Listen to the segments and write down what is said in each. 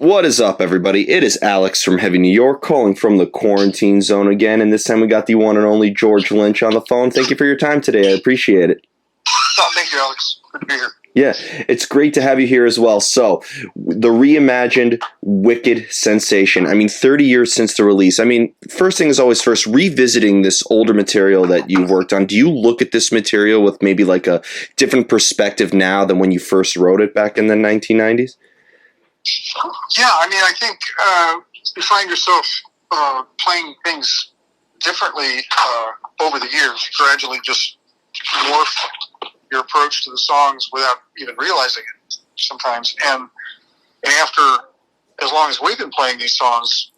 What is up, everybody? It is Alex from Heavy New York calling from the quarantine zone again, and this time we got the one and only George Lynch on the phone. Thank you for your time today. I appreciate it. Oh, thank you, Alex. Good to be here. Yeah, it's great to have you here as well. So, the reimagined Wicked Sensation. 30 years since the release. First thing is always first, revisiting this older material that you've worked on. Do you look at this material with maybe like a different perspective now than when you first wrote it back in the 1990s? Yeah, I think you find yourself playing things differently over the years. You gradually just morph your approach to the songs without even realizing it sometimes. And after, as long as we've been playing these songs,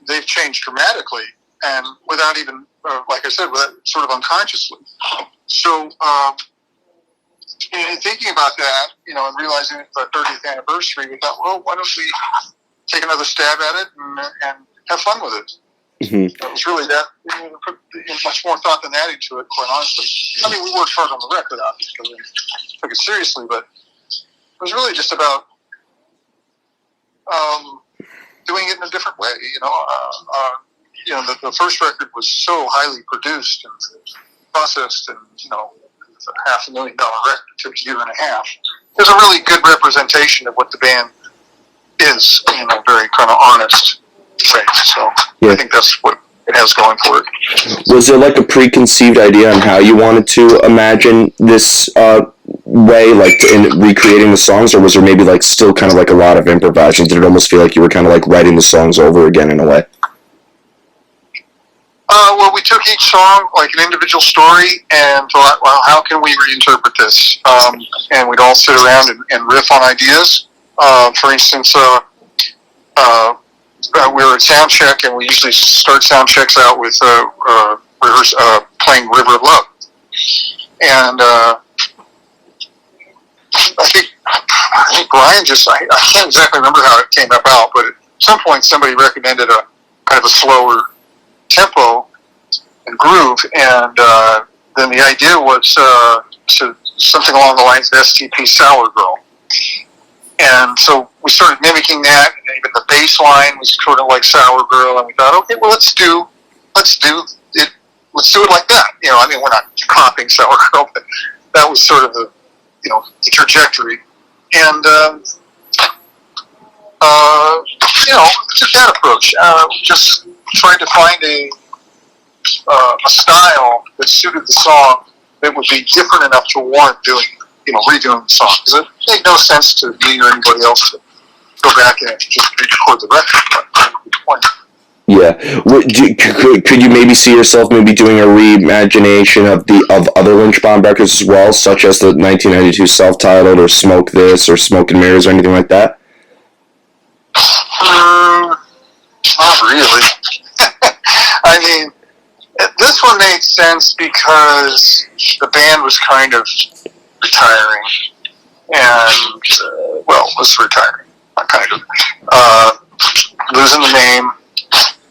they've changed dramatically, and without even, like I said, without, sort of unconsciously. So, in thinking about that, and realizing it's our 30th anniversary, we thought, well, why don't we take another stab at it and have fun with it? Mm-hmm. It was really that, put much more thought than that into it, quite honestly. We worked hard on the record, obviously, because we took it seriously, but it was really just about doing it in a different way. The first record was so highly produced and processed, and it's a $500,000 record. It took a year and a half. It was a really good representation of what the band is, in a very kind of honest way. So yeah. I think that's what it has going for it. Was there like a preconceived idea on how you wanted to imagine this way, like in recreating the songs, or was there maybe like still kind of like a lot of improvisation? Did it almost feel like you were kind of like writing the songs over again in a way? Well, we took each song like an individual story and thought, well, how can we reinterpret this? And we'd all sit around and riff on ideas. For instance, we were at sound check, and we usually start sound checks out with playing River of Love. And I think Brian I can't exactly remember how it came about, but at some point somebody recommended a kind of a slower tempo and groove, and then the idea was to something along the lines of STP Sour Girl. And so we started mimicking that, and even the bass line was sort of like Sour Girl, and we thought, okay, well, let's do it like that. We're not copying Sour Girl, but that was sort of the trajectory. And took that approach. Just tried to find a style that suited the song that would be different enough to warrant redoing the song. Because it made no sense to me or anybody else to go back and just record the record. Yeah. Could you maybe see yourself maybe doing a reimagination of other Lynch Bomb records as well, such as the 1992 self-titled, or Smoke This, or Smoke and Mirrors, or anything like that? Not really. This one made sense because the band was kind of retiring, and was retiring, not kind of, losing the name,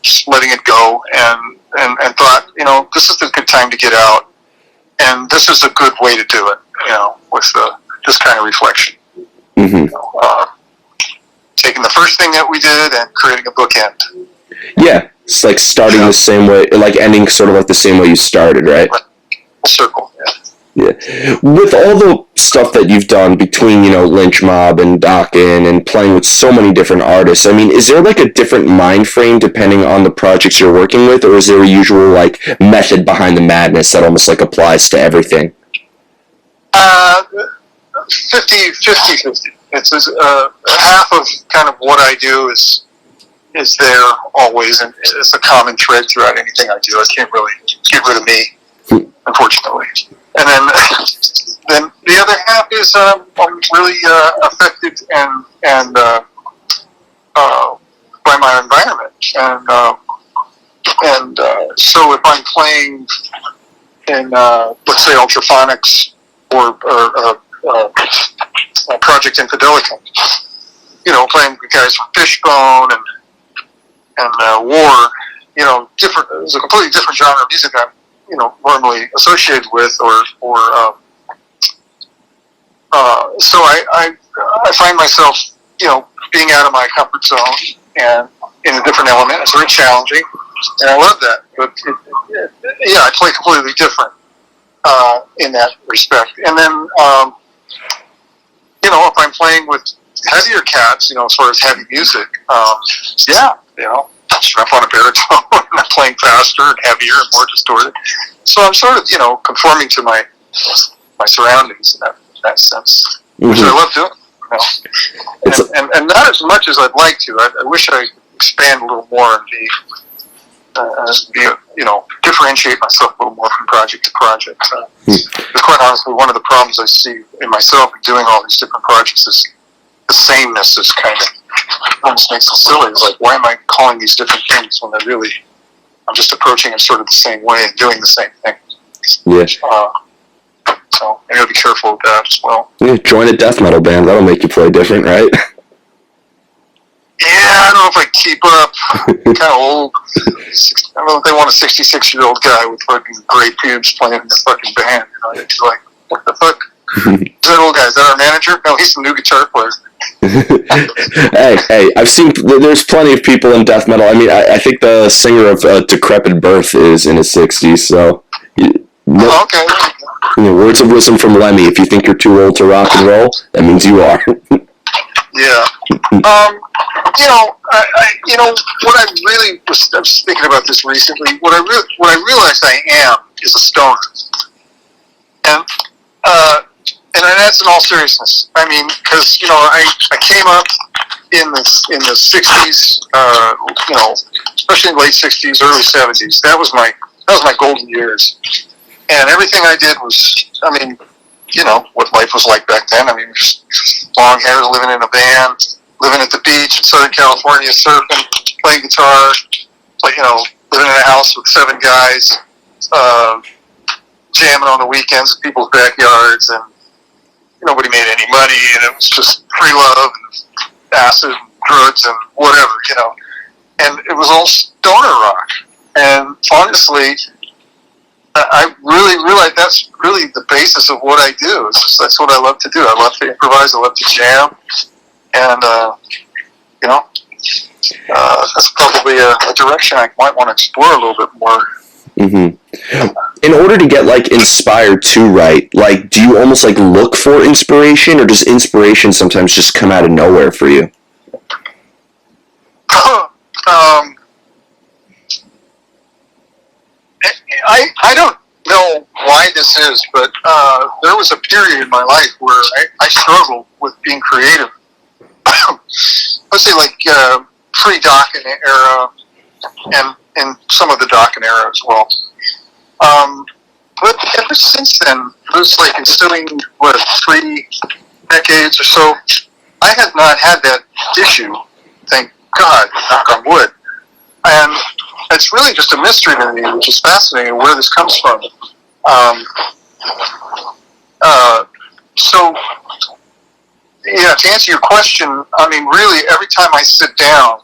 just letting it go, and thought, this is a good time to get out, and this is a good way to do it, with this kind of reflection. Mm-hmm. Taking the first thing that we did and creating a bookend. Yeah, it's like starting the same way, like ending sort of like the same way you started, right? A circle, yeah. Yeah. With all the stuff that you've done between, Lynch Mob and Dokken and playing with so many different artists, is there like a different mind frame depending on the projects you're working with, or is there a usual like method behind the madness that almost like applies to everything? 50-50. It's half of kind of what I do is there always, and it's a common thread throughout anything I do. I can't really get rid of me, unfortunately. And then the other half is I'm really affected and by my environment, and so if I'm playing in let's say Ultraphonics or Project Infidelica, playing with guys from Fishbone and War, different. It was a completely different genre of music I'm normally associated with, or so I find myself being out of my comfort zone and in a different element. It's very challenging, and I love that. But yeah, I play completely different in that respect. And then, if I'm playing with heavier cats, as far as heavy music, strap on a baritone and I'm playing faster and heavier and more distorted. So I'm sort of, conforming to my surroundings in that sense, which I love doing. And not as much as I'd like to. I wish I could expand a little more and differentiate myself a little more from project to project. Because quite honestly, one of the problems I see in myself in doing all these different projects is the sameness is kind of almost makes it silly. It's like, why am I calling these different things when I'm just approaching it sort of the same way and doing the same thing? Yeah. So I gotta be careful with that as well. Yeah, join a death metal band. That'll make you play different, right? Yeah, I don't know if I can keep up. I'm kind of old. I don't know if they want a 66-year-old guy with fucking gray pubes playing in the fucking band. It's like, what the fuck? Is that old guy? Is that our manager? No, he's the new guitar player. Hey, I've seen there's plenty of people in death metal. I mean, I think the singer of Decrepit Birth is in his 60s, so... Okay. Words of wisdom from Lemmy. If you think you're too old to rock and roll, that means you are. Yeah. What I really was thinking about this recently. What I realized I am is a stoner, and that's in all seriousness. I mean, because I came up in the '60s, especially in the late '60s, early '70s. That was my golden years, and everything I did was, what life was like back then. I mean, just long hair, living in a van, living at the beach in Southern California, surfing, playing guitar, living in a house with 7 guys, jamming on the weekends in people's backyards, and nobody made any money, and it was just free love and acid and drugs and whatever, and it was all stoner rock. And honestly, I really realize that's really the basis of what I do. That's what I love to do. I love to improvise. I love to jam, and that's probably a direction I might want to explore a little bit more. Mm-hmm. In order to get inspired to write, do you almost look for inspiration, or does inspiration sometimes just come out of nowhere for you? I don't know why this is, but there was a period in my life where I struggled with being creative. Let's say pre-Dokken era and some of the Dokken era as well. But ever since then, it was ensuing 3 decades or so, I have not had that issue. Thank God, knock on wood. And it's really just a mystery to me, which is fascinating where this comes from. To answer your question, I mean, really, every time I sit down,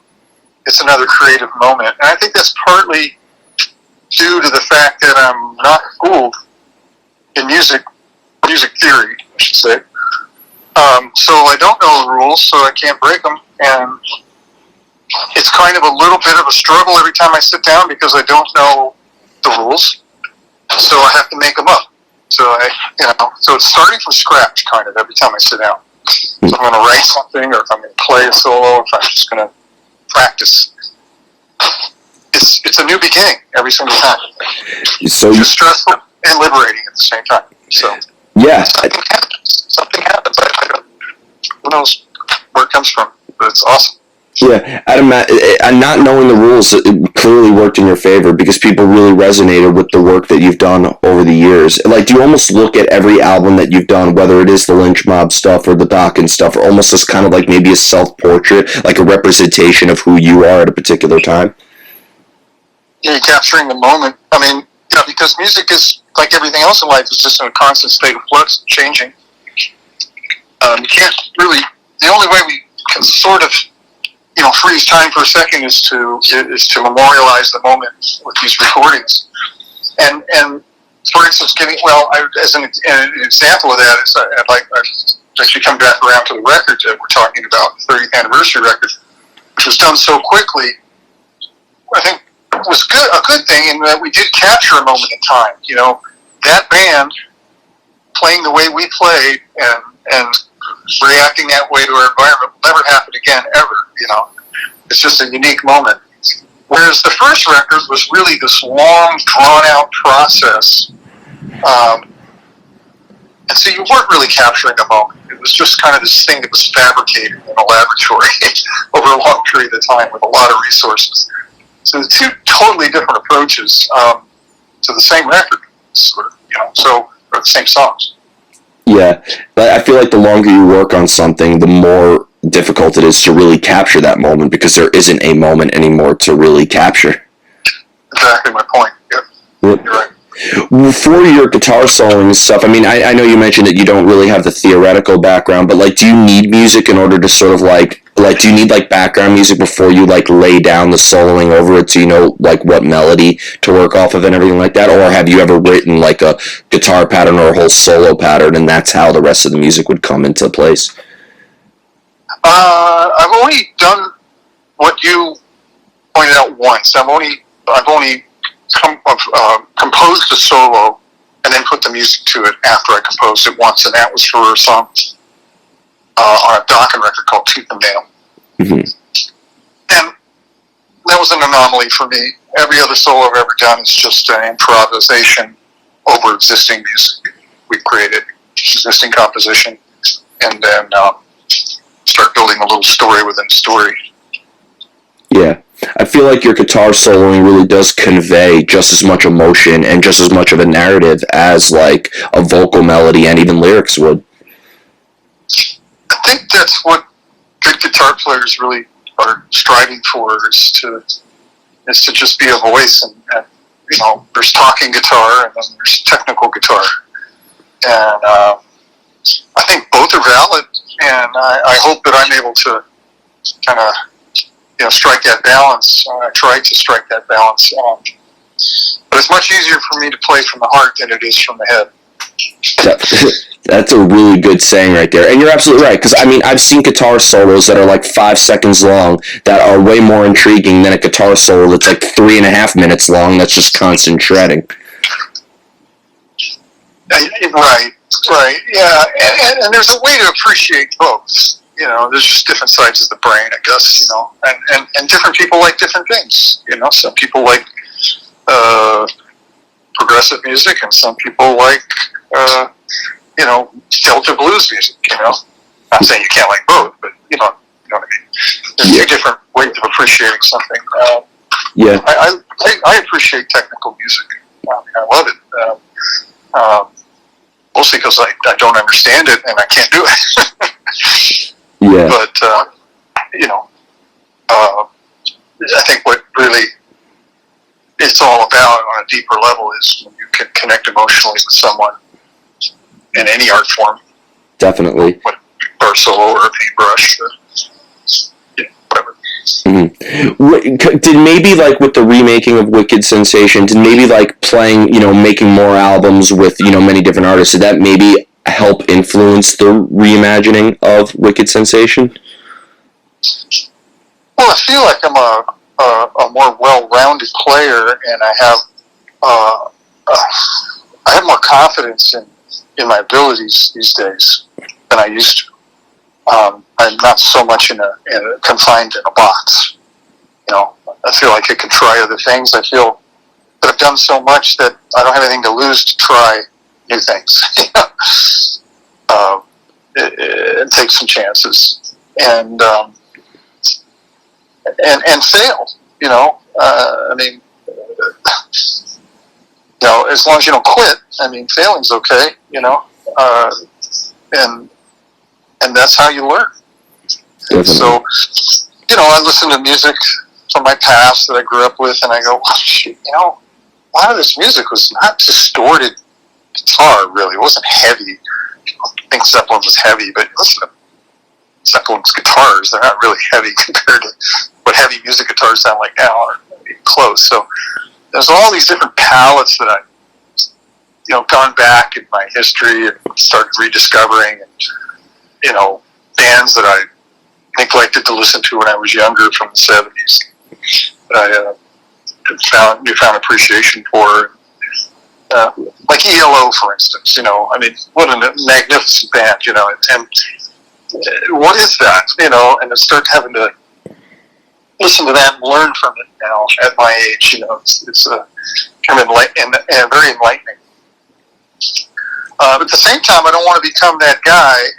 it's another creative moment. And I think that's partly due to the fact that I'm not schooled in music theory, I should say. So I don't know the rules, so I can't break them. And it's kind of a little bit of a struggle every time I sit down because I don't know the rules, so I have to make them up. So so it's starting from scratch kind of every time I sit down. So if I'm going to write something, or if I'm going to play a solo, if I'm just going to practice, it's a new beginning every single time. So it's stressful and liberating at the same time. So yeah, something happens. I don't, who knows where it comes from, but it's awesome. Yeah, Adam, and not knowing the rules it clearly worked in your favor because people really resonated with the work that you've done over the years. Do you almost look at every album that you've done, whether it is the Lynch Mob stuff or the Dokken stuff, or almost as kind of maybe a self-portrait, like a representation of who you are at a particular time? Yeah, you're capturing the moment. I mean, because music is, like everything else in life, is just in a constant state of flux, changing. You can't really, the only way we can sort of freeze time for a second is to memorialize the moment with these recordings. And for instance, as an example of that, as you come back around to the record that we're talking about, the 30th anniversary record, which was done so quickly, I think it was a good thing in that we did capture a moment in time. You know, that band playing the way we played and reacting that way to our environment will never happen again, ever. You know, it's just a unique moment. Whereas the first record was really this long, drawn-out process. And so you weren't really capturing a moment. It was just kind of this thing that was fabricated in a laboratory over a long period of time with a lot of resources. So the two totally different approaches to the same record, sort of, you know, so, or the same songs. Yeah, but I feel like the longer you work on something, the more difficult it is to really capture that moment because there isn't a moment anymore to really capture. Exactly my point. Yep. You're right. For your guitar soloing and stuff, I mean, I know you mentioned that you don't really have the theoretical background, but like, do you need music in order to sort of like do you need like background music before you like lay down the soloing over it so you know like what melody to work off of and everything like that? Or have you ever written like a guitar pattern or a whole solo pattern and that's how the rest of the music would come into place? I've only done what you pointed out once. I've only composed a solo and then put the music to it after I composed it once, and that was for a song on a Dokken record called Tooth and Nail. Mm-hmm. And that was an anomaly for me. Every other solo I've ever done is just an improvisation over existing music we've created, existing composition, and then start building a little story within a story. Yeah. I feel like your guitar soloing really does convey just as much emotion and just as much of a narrative as like a vocal melody and even lyrics would. I think that's what good guitar players really are striving for, is to just be a voice, and you know, there's talking guitar and then there's technical guitar, and I think both are valid, and I hope that I'm able to kind of, you know, strike that balance. I try to strike that balance. But it's much easier for me to play from the heart than it is from the head. That's a really good saying right there. And you're absolutely right, because I mean, I've seen guitar solos that are like 5 seconds long that are way more intriguing than a guitar solo that's like 3.5 minutes long that's just constant shredding. Right, yeah. And there's a way to appreciate both. You know, there's just different sides of the brain, I guess, you know, and different people like different things. You know, some people like progressive music, and some people like, you know, Delta blues music, you know. Not saying you can't like both, but, you know what I mean. There's two different ways of appreciating something. Yeah. I appreciate technical music. I love it. Mostly because I don't understand it and I can't do it. Yeah. But, you know, I think what really it's all about on a deeper level is when you can connect emotionally with someone in any art form. Definitely. Or solo or a paintbrush or, you know, whatever. Mm-hmm. Did maybe like with the remaking of Wicked Sensation, did maybe like playing, you know, making more albums with, you know, many different artists, did that maybe help influence the reimagining of Wicked Sensation? Well, I feel like I'm a more well-rounded player, and I have more confidence in my abilities these days than I used to. I'm not so much confined in a box. You know, I feel like I can try other things. I feel that I've done so much that I don't have anything to lose to try new things. And take some chances and fail. You know, I mean, you know, as long as you don't quit. I mean, failing's okay. You know, and that's how you learn. And so, you know, I listen to music from my past that I grew up with, and I go, well, shit, you know, a lot of this music was not distorted guitar, really. It wasn't heavy. People think Zeppelin was heavy, but listen to Zeppelin's guitars. They're not really heavy compared to what heavy music guitars sound like now, or close. So there's all these different palettes that I've, you know, gone back in my history and started rediscovering. And bands that I neglected to listen to when I was younger from the 70s that I found appreciation for. Like ELO, for instance, what a magnificent band, and what is that, and to start having to listen to that and learn from it now at my age, it's kind of and very enlightening. But at the same time, I don't want to become that guy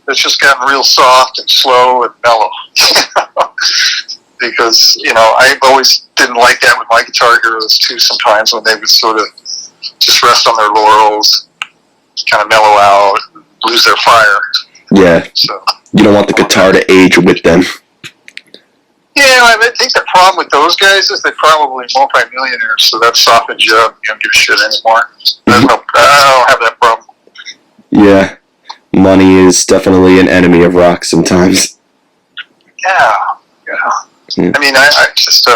that's just gotten real soft and slow and mellow, because, I always didn't like that with my guitar heroes too sometimes, when they would sort of just rest on their laurels, kind of mellow out, lose their fire. Yeah. So you don't want the guitar to age with them. Yeah, I think the problem with those guys is they're probably multi-millionaires, so that softens you up. You don't give a shit anymore. I don't have that problem. Yeah. Money is definitely an enemy of rock sometimes. Yeah. I mean, I just,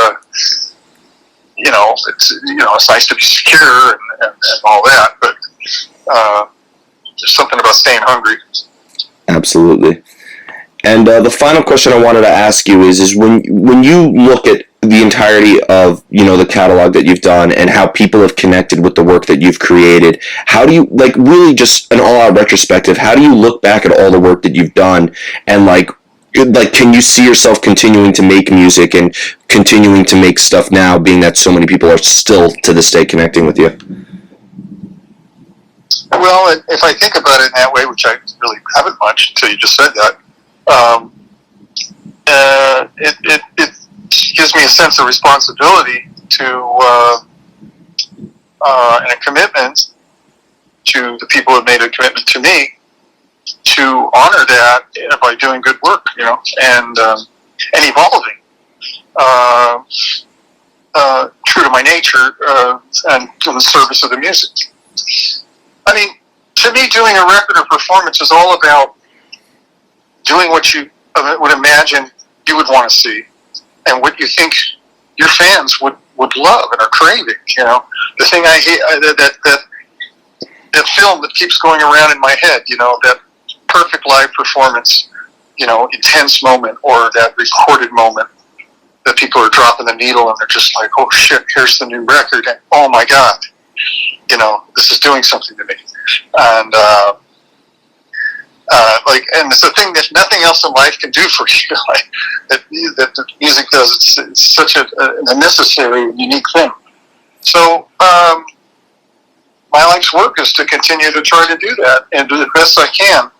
it's nice to be secure and all that, but there's something about staying hungry. Absolutely. And the final question I wanted to ask you is when you look at the entirety of, the catalog that you've done and how people have connected with the work that you've created, how do you, really just an all-out retrospective, how do you look back at all the work that you've done and, can you see yourself continuing to make music and continuing to make stuff now, being that so many people are still, to this day, connecting with you? Well, if I think about it in that way, which I really haven't much until you just said that, it gives me a sense of responsibility and a commitment to the people who have made a commitment to me to honor that by doing good work, and evolving, true to my nature, and in the service of the music. I mean, to me, doing a record or performance is all about doing what you would imagine you would want to see, and what you think your fans would love and are craving. The thing I hate, that film that keeps going around in my head. That perfect live performance, intense moment, or that recorded moment that people are dropping the needle and they're just like, oh shit, here's the new record, and oh my god, this is doing something to me, and and it's a thing that nothing else in life can do for you, that the music does. It's such a necessary, unique thing. So my life's work is to continue to try to do that and do the best I can,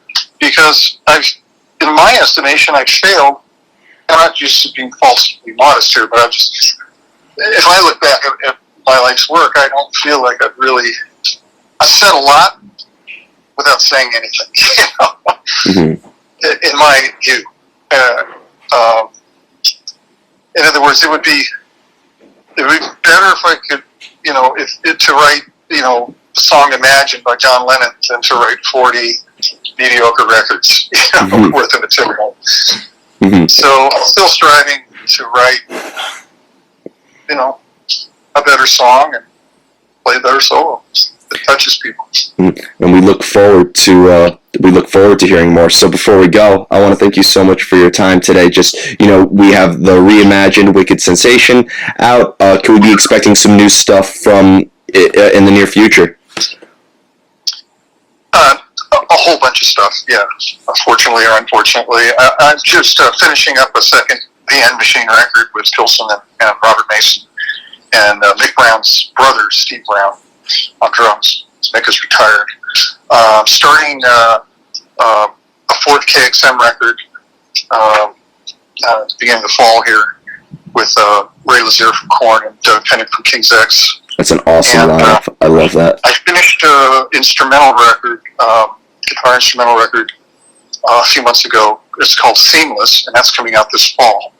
because in my estimation, I've failed. I'm not just being falsely modest here, but if I look back at my life's work, I don't feel like I've said a lot without saying anything, mm-hmm. In my view. In other words, it would be better if I could, to write, the song Imagined by John Lennon than to write 40 mediocre records, mm-hmm. worth of material. Mm-hmm. So I'm still striving to write, a better song and play better solos that touches people. And we look forward to hearing more. So before we go, I want to thank you so much for your time today. Just, we have the Reimagined Wicked Sensation out. Can we be expecting some new stuff from in the near future? A whole bunch of stuff, yeah. Fortunately or unfortunately. I'm just finishing up a second The End Machine record with Tilson and Robert Mason, and Mick Brown's brother, Steve Brown, on drums. Mick is retired. Starting a fourth KXM record at the beginning of the fall here with Ray Lazier from Korn and Doug Pennick from King's X. That's an awesome lineup. I love that. I finished an instrumental record, guitar instrumental record, a few months ago. It's called Seamless, and that's coming out this fall.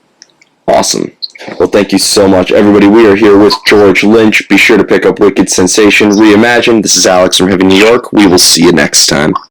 Awesome. Well, thank you so much. Everybody, we are here with George Lynch. Be sure to pick up Wicked Sensation Reimagined. This is Alex from Heaven, New York. We will see you next time.